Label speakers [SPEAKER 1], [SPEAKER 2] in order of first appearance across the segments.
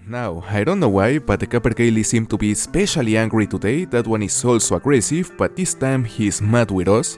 [SPEAKER 1] Now, I don't know why, but the Capercaillie seemed to be especially angry today. That one is also aggressive, but this time he's mad with us.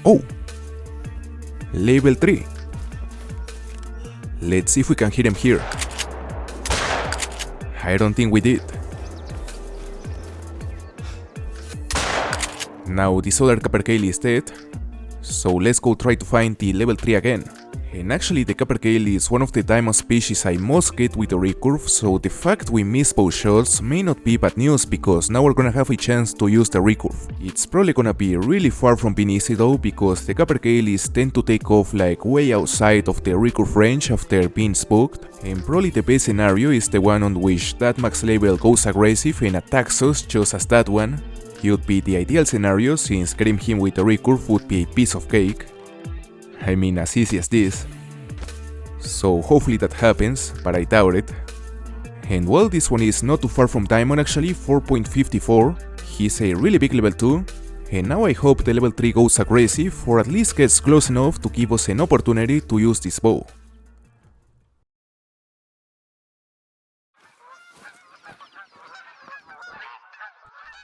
[SPEAKER 1] Oh! Level 3. Let's see if we can hit him here. I don't think we did. Now this other Capercaillie is dead, so let's go try to find the level 3 again. And actually the Capercaillie is one of the diamond species I must get with the recurve, so the fact we missed both shots may not be bad news because now we're gonna have a chance to use the recurve. It's probably gonna be really far from being easy though, because the Capercaillies tend to take off like way outside of the recurve range after being spooked, and probably the best scenario is the one on which that max level goes aggressive and attacks us just as that one. It would be the ideal scenario since getting him with the recurve would be a piece of cake. I mean, as easy as this. So hopefully that happens, but I doubt it. And well, this one is not too far from diamond actually, 4.54. He's a really big level 2. And now I hope the level 3 goes aggressive, or at least gets close enough to give us an opportunity to use this bow.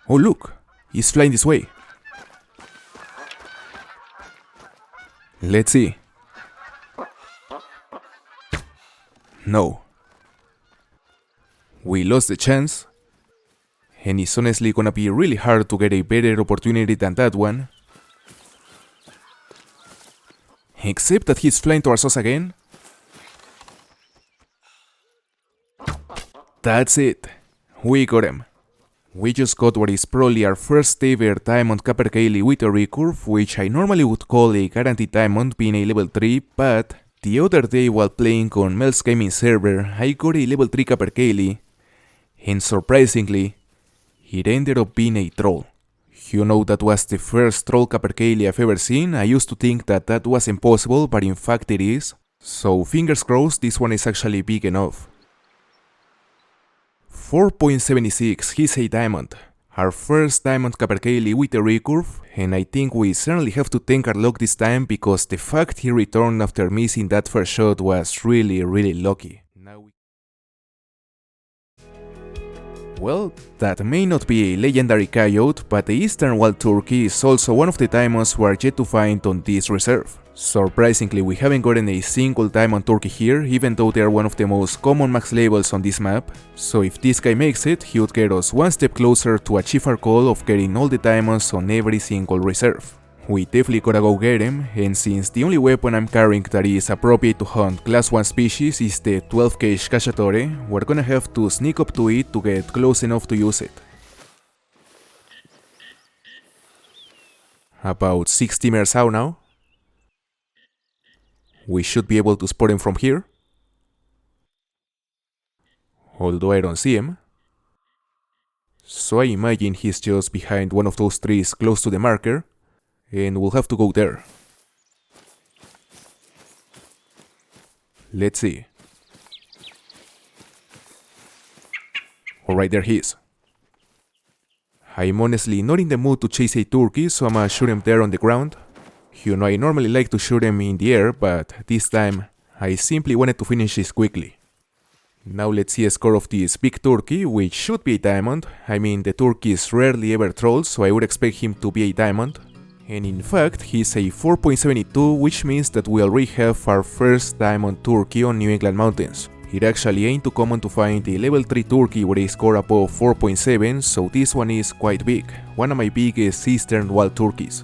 [SPEAKER 1] Oh look, he's flying this way. Let's see. No. We lost the chance. And it's honestly gonna be really hard to get a better opportunity than that one. Except that he's flying towards us again. That's it. We got him. We just got what is probably our first ever diamond Capercaillie with a recurve, which I normally would call a guaranteed diamond being a level 3, but the other day while playing on Mel's gaming server, I got a level 3 Capercaillie, and surprisingly, it ended up being a troll. You know, that was the first troll Capercaillie I've ever seen. I used to think that that was impossible, but in fact it is. So fingers crossed this one is actually big enough. 4.76, he's a diamond. Our first diamond Capercaillie with a recurve, and I think we certainly have to thank our luck this time because the fact he returned after missing that first shot was really lucky. Well, that may not be a legendary coyote, but the Eastern Wild Turkey is also one of the diamonds we are yet to find on this reserve. Surprisingly, we haven't gotten a single diamond turkey here, even though they are one of the most common max levels on this map, so if this guy makes it, he would get us one step closer to achieve our goal of getting all the diamonds on every single reserve. We definitely gotta go get him, and since the only weapon I'm carrying that is appropriate to hunt class 1 species is the 12 gauge Cacciatore, we're gonna have to sneak up to it to get close enough to use it. About 60 meters out now. We should be able to spot him from here. Although I don't see him. So I imagine he's just behind one of those trees close to the marker, and we'll have to go there. Let's see. Alright, there he is. I'm honestly not in the mood to chase a turkey, so I'ma shoot him there on the ground. You know, I normally like to shoot him in the air, but this time I simply wanted to finish this quickly. Now let's see a score of this big turkey, which should be a diamond. I mean, the turkeys rarely ever troll, so I would expect him to be a diamond. And in fact, he's a 4.72, which means that we already have our first diamond turkey on New England mountains. It actually ain't too common to find a level 3 turkey with a score above 4.7, so this one is quite big, one of my biggest Eastern Wild turkeys.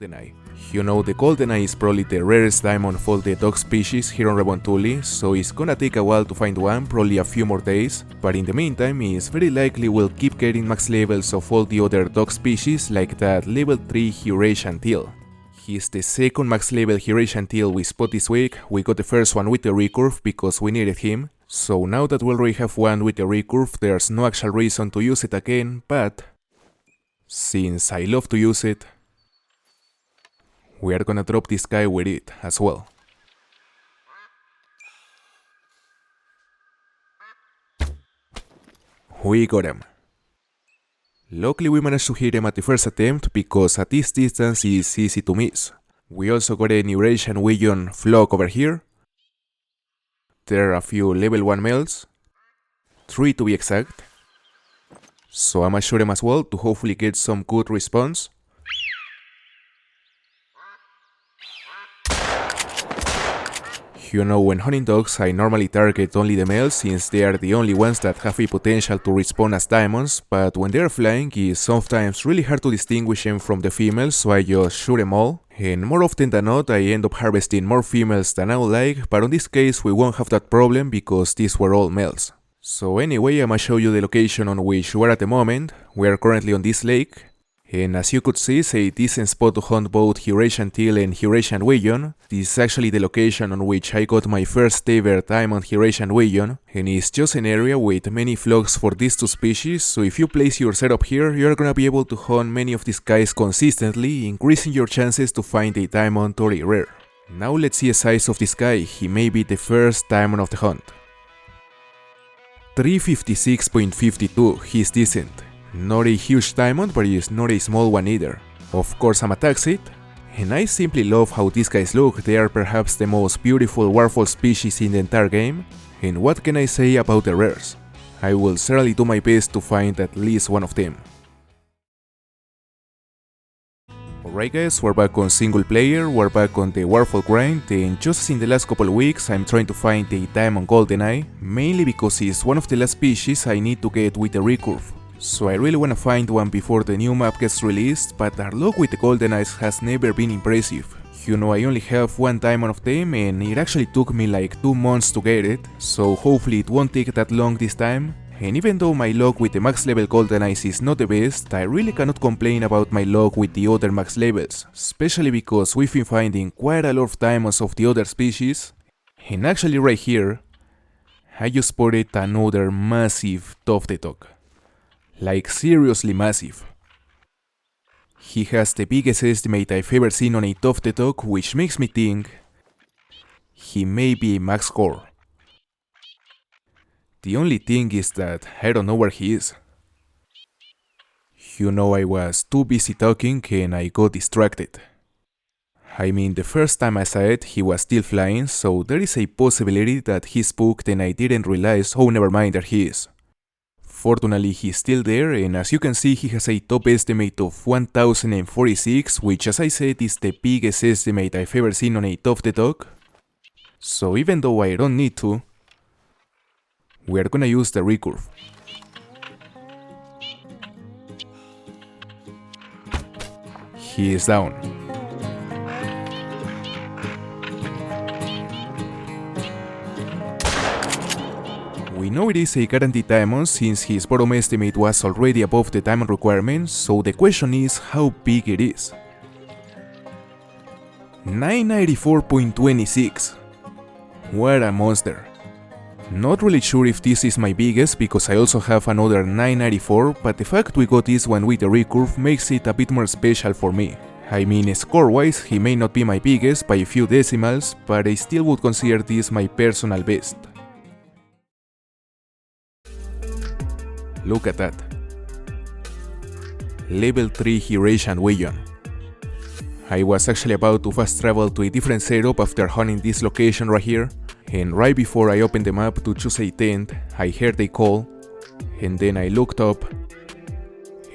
[SPEAKER 1] GoldenEye. You know, the GoldenEye is probably the rarest diamond of all the dog species here on Rebontuli, so it's gonna take a while to find one, probably a few more days, but in the meantime it's very likely we'll keep getting max levels of all the other dog species like that level 3 Eurasian teal. He's the second max level Eurasian teal we spot this week. We got the first one with the recurve because we needed him, so now that we already have one with the recurve, there's no actual reason to use it again, but since I love to use it, we are gonna drop this guy with it as well. We got him. Luckily we managed to hit him at the first attempt because at this distance it's easy to miss. We also got an Eurasian Wigeon flock over here. There are a few level 1 males, 3 to be exact. So I'ma shoot them as well to hopefully get some good response. You know, when hunting dogs, I normally target only the males since they are the only ones that have a potential to respawn as diamonds, but when they are flying, it's sometimes really hard to distinguish them from the females, so I just shoot them all. And more often than not, I end up harvesting more females than I would like, but in this case we won't have that problem because these were all males. So anyway, I'ma show you the location on which we are at the moment. We are currently on this lake. And as you could see, it's a decent spot to hunt both Eurasian teal and Eurasian widgeon. This is actually the location on which I got my first ever diamond Eurasian widgeon, and it's just an area with many flocks for these two species, so if you place your setup here, you're gonna be able to hunt many of these guys consistently, increasing your chances to find a diamond or a rare. Now let's see the size of this guy. He may be the first diamond of the hunt. 356.52, he's decent. Not a huge diamond, but it's not a small one either. Of course I'm a taxid, and I simply love how these guys look. They are perhaps the most beautiful warful species in the entire game, and what can I say about the rares? I will certainly do my best to find at least one of them. Alright guys, we're back on single player, we're back on the warful grind, and just as in the last couple of weeks I'm trying to find a diamond goldeneye, mainly because it's one of the last species I need to get with the recurve. So I really wanna find one before the new map gets released, but our luck with the goldeneyes has never been impressive. You know, I only have one diamond of them and it actually took me like 2 months to get it, so hopefully it won't take that long this time. And even though my luck with the max level goldeneyes is not the best, I really cannot complain about my luck with the other max levels, especially because we've been finding quite a lot of diamonds of the other species. And actually right here, I just spotted another massive tufted dog. Like seriously massive. He has the biggest estimate I've ever seen on a tufted dog, which makes me think he may be a max core. The only thing is that I don't know where he is. You know, I was too busy talking and I got distracted. I mean, the first time I saw it, he was still flying, so there is a possibility that he spooked and I didn't realize, oh never mind, there he is. Fortunately, he's still there, and as you can see, he has a top estimate of 1046, which as I said is the biggest estimate I've ever seen on a tufted dog. So even though I don't need to, we are gonna use the recurve. He is down. We know it is a guaranteed diamond since his bottom estimate was already above the diamond requirement, so the question is how big it is. 994.26. What a monster. Not really sure if this is my biggest because I also have another 994, but the fact we got this one with the recurve makes it a bit more special for me. I mean, score-wise, he may not be my biggest by a few decimals, but I still would consider this my personal best. Look at that. Level 3 Eurasian widgeon. I was actually about to fast travel to a different setup after hunting this location right here, and right before I opened the map to choose a tent, I heard a call, and then I looked up,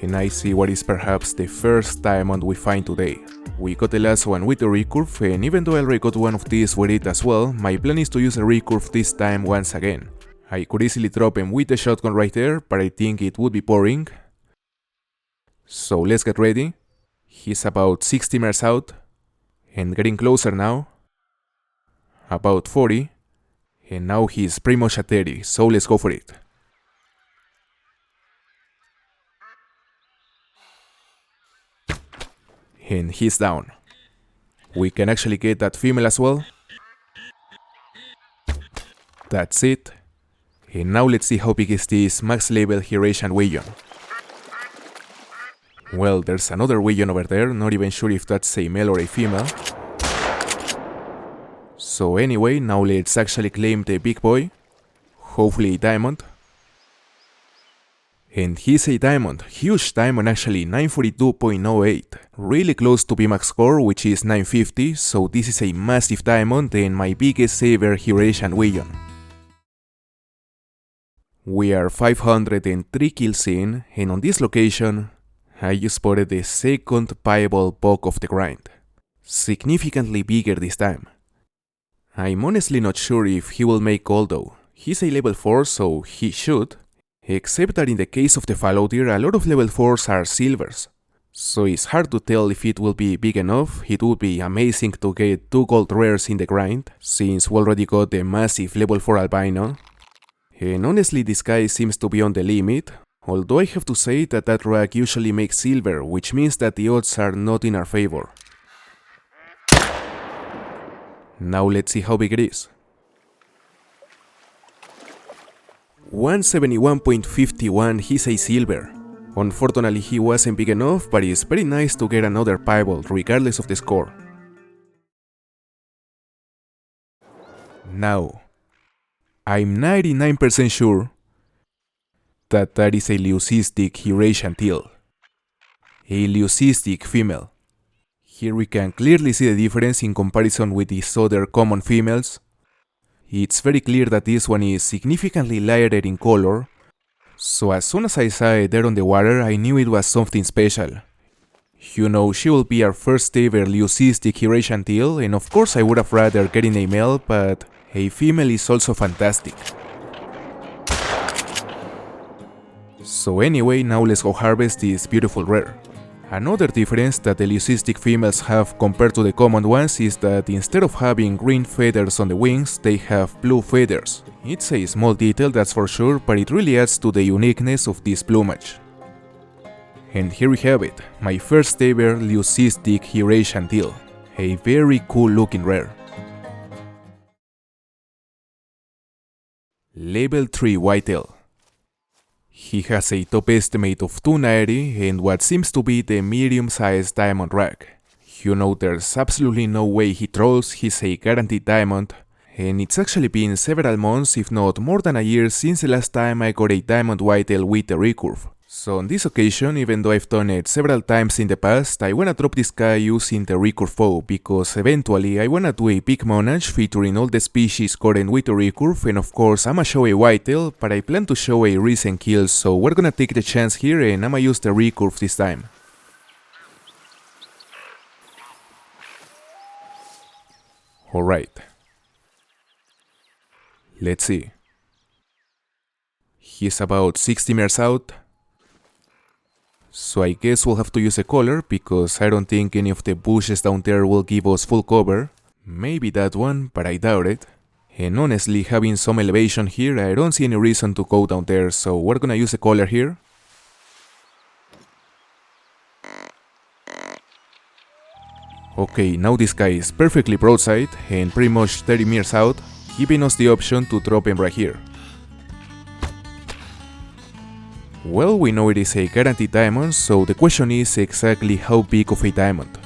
[SPEAKER 1] and I see what is perhaps the first diamond we find today. We got the last one with the recurve, and even though I already got one of these with it as well, my plan is to use a recurve this time once again. I could easily drop him with the shotgun right there, but I think it would be boring. So let's get ready. He's about 60 meters out, and getting closer now. About 40, and now he's pretty much at 30, so let's go for it. And he's down. We can actually get that female as well. That's it. And now let's see how big is this max level Eurasian widgeon. Well, there's another widgeon over there, not even sure if that's a male or a female. So anyway, now let's actually claim the big boy. Hopefully a diamond. And he's a diamond, huge diamond actually, 942.08. Really close to BMAX score, which is 950, so this is a massive diamond and my biggest ever Eurasian widgeon. We are 503 kills in, and on this location, I just spotted the second viable bug of the grind. Significantly bigger this time. I'm honestly not sure if he will make gold though. He's a level 4, so he should. Except that in the case of the fallow deer, a lot of level 4s are silvers. So it's hard to tell if it will be big enough. It would be amazing to get 2 gold rares in the grind, since we already got the massive level 4 albino. And honestly, this guy seems to be on the limit, although I have to say that that rag usually makes silver, which means that the odds are not in our favor. Now let's see how big it is. 171.51, he's a silver. Unfortunately, he wasn't big enough, but it's very nice to get another piebald regardless of the score. Now, I'm 99% sure that is a leucistic Eurasian teal. A leucistic female. Here we can clearly see the difference in comparison with these other common females. It's very clear that this one is significantly lighter in color, so as soon as I saw it there on the water, I knew it was something special. You know, she will be our first ever leucistic Eurasian teal, and of course I would have rather getting a male, but a female is also fantastic. So anyway, now let's go harvest this beautiful rare. Another difference that the leucistic females have compared to the common ones is that instead of having green feathers on the wings, they have blue feathers. It's a small detail, that's for sure, but it really adds to the uniqueness of this plumage. And here we have it, my first ever leucistic Eurasian teal. A very cool looking rare. Level 3 whitetail. He has a top estimate of 290 and what seems to be the medium-sized diamond rag. You know, there's absolutely no way he trolls, he's a guaranteed diamond, and it's actually been several months, if not more than a year, since the last time I got a diamond whitetail with a recurve. So on this occasion, even though I've done it several times in the past, I wanna drop this guy using the recurve bow, because eventually I wanna do a big montage featuring all the species current with the recurve, and of course I'ma show a whitetail, but I plan to show a recent kill, so we're gonna take the chance here and I'ma use the recurve this time. Alright. Let's see. He's about 60 meters out. So I guess we'll have to use a collar, because I don't think any of the bushes down there will give us full cover. Maybe that one, but I doubt it. And honestly, having some elevation here, I don't see any reason to go down there, so we're gonna use a collar here. Okay, now this guy is perfectly broadside and pretty much 30 meters out, giving us the option to drop him right here. Well, we know it is a guaranteed diamond, so the question is exactly how big of a diamond.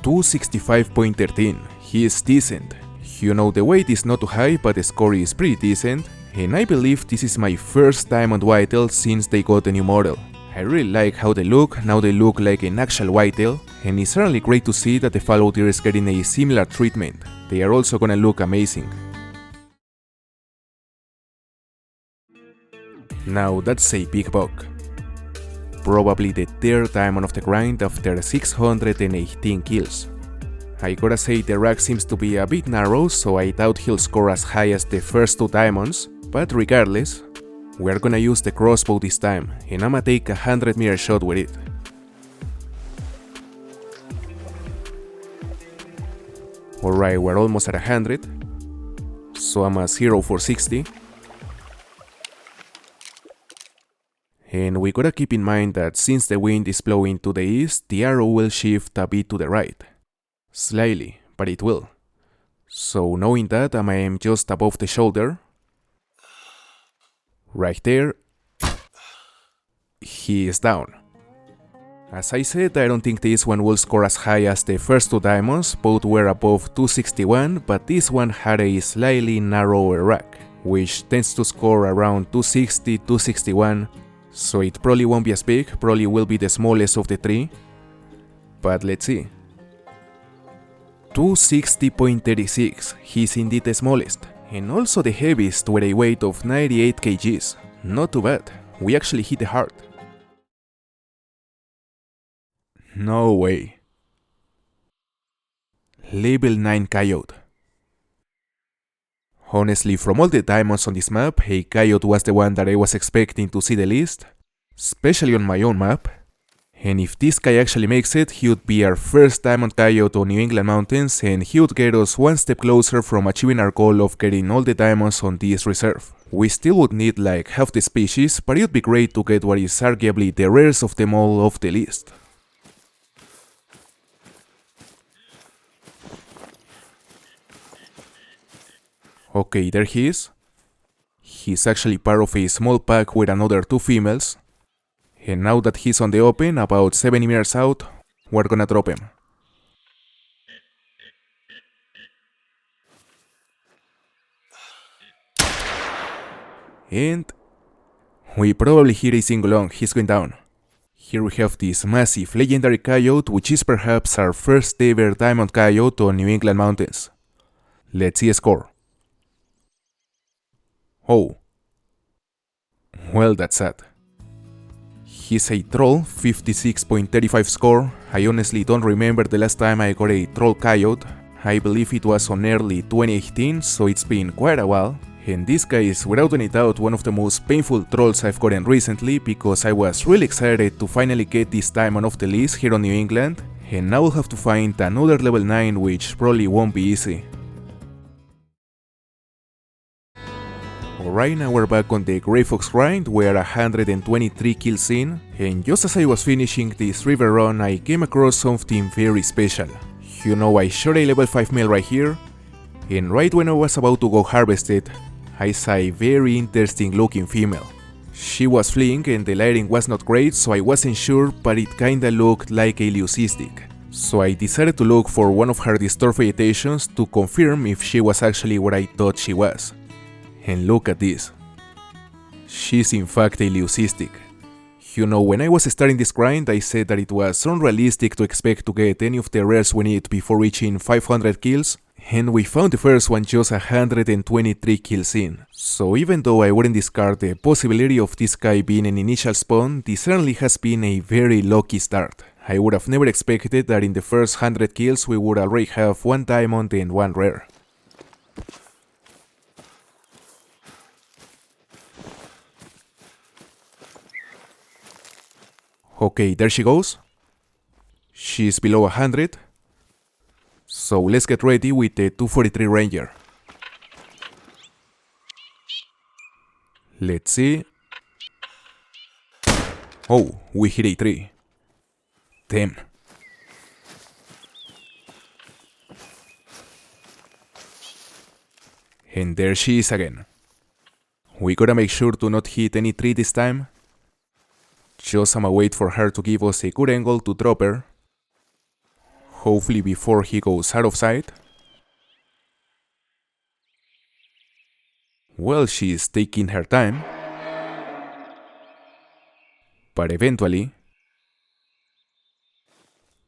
[SPEAKER 1] 265.13, he is decent. You know, the weight is not too high, but the score is pretty decent, and I believe this is my first diamond whitetail since they got the new model. I really like how they look, now they look like an actual whitetail, and it's certainly great to see that the fallow deer is getting a similar treatment. They are also gonna look amazing. Now that's a big buck. Probably the third diamond of the grind after 618 kills. I gotta say the rag seems to be a bit narrow, so I doubt he'll score as high as the first 2 diamonds, but regardless, we're gonna use the crossbow this time, and I'ma take a 100-meter shot with it. Alright, we're almost at 100, so I'm a 0 for 60. And we gotta keep in mind that since the wind is blowing to the east, the arrow will shift a bit to the right. Slightly, but it will. So knowing that, I'ma aim just above the shoulder. Right there. He is down. As I said, I don't think this one will score as high as the first 2 diamonds, both were above 261, but this one had a slightly narrower rack, which tends to score around 260, 261, so it probably won't be as big, probably will be the smallest of the 3, but let's see. 260.36, he's indeed the smallest, And also the heaviest with a weight of 98 kgs. Not too bad, we actually hit it hard. No way. Level 9 Coyote. Honestly, from all the diamonds on this map, a Coyote was the one that I was expecting to see the least, especially on my own map. And if this guy actually makes it, he would be our first diamond Coyote on New England mountains, and he would get us one step closer from achieving our goal of getting all the diamonds on this reserve. We still would need like half the species, but it would be great to get what is arguably the rarest of them all off the list. Okay, there he is. He's actually part of a small pack with another 2 females. And now that he's on the open, about 70 meters out, we're gonna drop him. And we probably hit a single long, he's going down. Here we have this massive legendary Coyote, which is perhaps our first ever diamond Coyote on New England mountains. Let's see a score. Oh. Well, that's sad. He's a troll, 56.35 score. I honestly don't remember the last time I got a troll Coyote. I believe it was on early 2018, so it's been quite a while. And this guy is without any doubt one of the most painful trolls I've gotten recently, because I was really excited to finally get this diamond off the list here on New England, and now I'll have to find another level 9, which probably won't be easy. Alright, now we're back on the Grey Fox grind, we're 123 kills in, and just as I was finishing this river run, I came across something very special. You know, I shot a level 5 male right here, and right when I was about to go harvest it, I saw a very interesting looking female. She was fleeing and the lighting was not great, so I wasn't sure, but it kinda looked like a leucistic. So I decided to look for one of her disturbed vegetations to confirm if she was actually what I thought she was. And look at this. She's in fact a leucistic. You know, when I was starting this grind, I said that it was unrealistic to expect to get any of the rares we need before reaching 500 kills, and we found the first one just 123 kills in. So even though I wouldn't discard the possibility of this guy being an initial spawn, this certainly has been a very lucky start. I would have never expected that in the first 100 kills we would already have 1 diamond and 1 rare. Okay, there she goes. She's below 100. So let's get ready with the 243 Ranger. Let's see. Oh, we hit a 3. Damn. And there she is again. We gotta make sure to not hit any 3 this time. Just I'ma wait for her to give us a good angle to drop her. Hopefully before he goes out of sight. Well, she's taking her time. But eventually,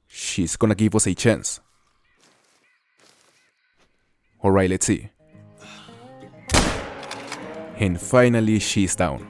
[SPEAKER 1] she's gonna give us a chance. Alright, let's see. And finally she's down.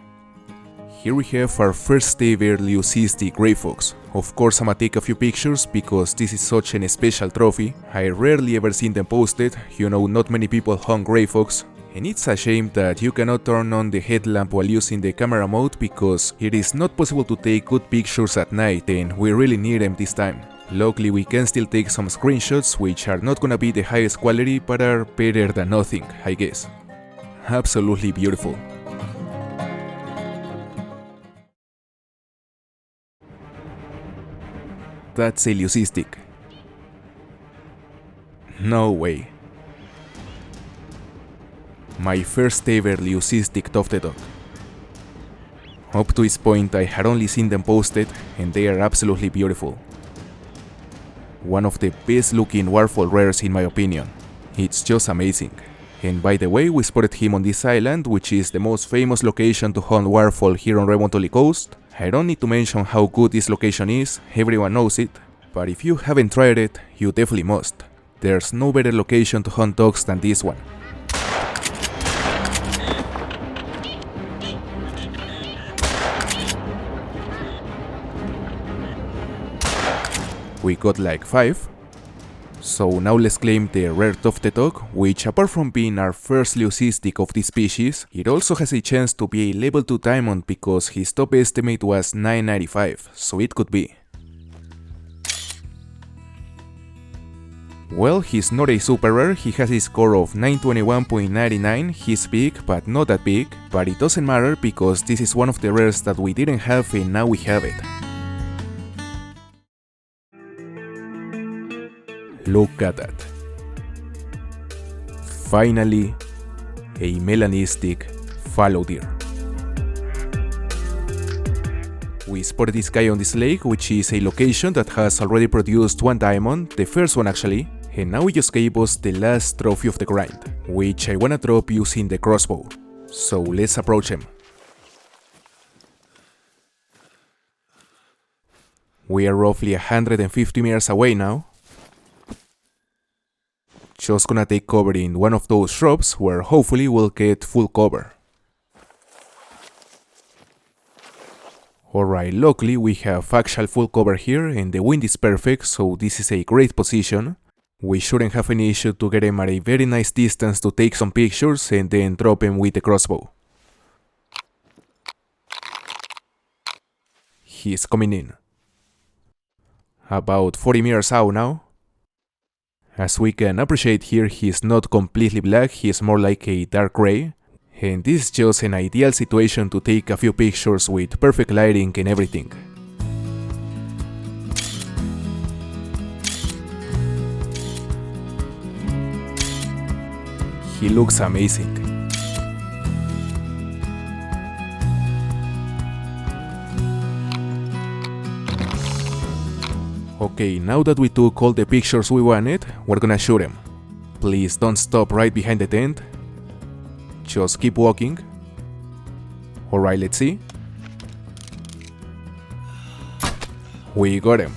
[SPEAKER 1] Here we have our first ever leucistic Grey Fox. Of course I'ma take a few pictures because this is such an special trophy. I rarely ever seen them posted, you know, not many people hunt Grey Fox. And it's a shame that you cannot turn on the headlamp while using the camera mode because it is not possible to take good pictures at night and we really need them this time. Luckily we can still take some screenshots which are not gonna be the highest quality but are better than nothing, I guess. Absolutely beautiful. That's a leucistic. No way. My first ever leucistic tufted dog. Up to this point I had only seen them posted and they are absolutely beautiful. One of the best looking Warfall rares in my opinion. It's just amazing. And by the way, we spotted him on this island, which is the most famous location to hunt Warfall here on Remontoli Coast. I don't need to mention how good this location is, everyone knows it, but if you haven't tried it, you definitely must. There's no better location to hunt dogs than this one. we got like 5. So now let's claim the rare tufted dog, which apart from being our first leucistic of this species, it also has a chance to be a level 2 diamond because his top estimate was 995, so it could be. Well, he's not a super rare, he has a score of 921.99, he's big but not that big, but it doesn't matter because this is one of the rares that we didn't have and now we have it. Look at that. Finally, a melanistic fallow deer. We spotted this guy on this lake, which is a location that has already produced 1 diamond, the first one actually, and now he just gave us the last trophy of the grind, which I wanna drop using the crossbow. So let's approach him. We are roughly 150 meters away now. Just gonna take cover in one of those shrubs where hopefully we'll get full cover. Alright, luckily we have actual full cover here and the wind is perfect, so this is a great position. We shouldn't have any issue to get him at a very nice distance to take some pictures and then drop him with the crossbow. He's coming in. About 40 meters out now. As we can appreciate here, he's not completely black, he's more like a dark gray. And this is just an ideal situation to take a few pictures with perfect lighting and everything. He looks amazing. Okay, now that we took all the pictures we wanted, we're gonna shoot him. Please don't stop right behind the tent. Just keep walking. Alright, let's see. We got him.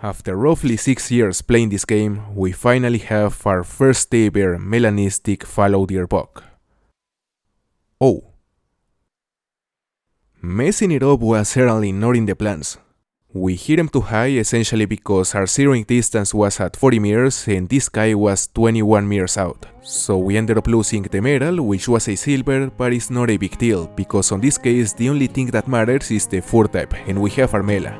[SPEAKER 1] After roughly 6 years playing this game, we finally have our first ever melanistic fallow deer buck. Oh. Messing it up was certainly not in the plans. We hit him too high essentially because our zeroing distance was at 40 meters and this guy was 21 meters out. So we ended up losing the medal, which was a silver, but it's not a big deal because on this case the only thing that matters is the fur type and we have our mela.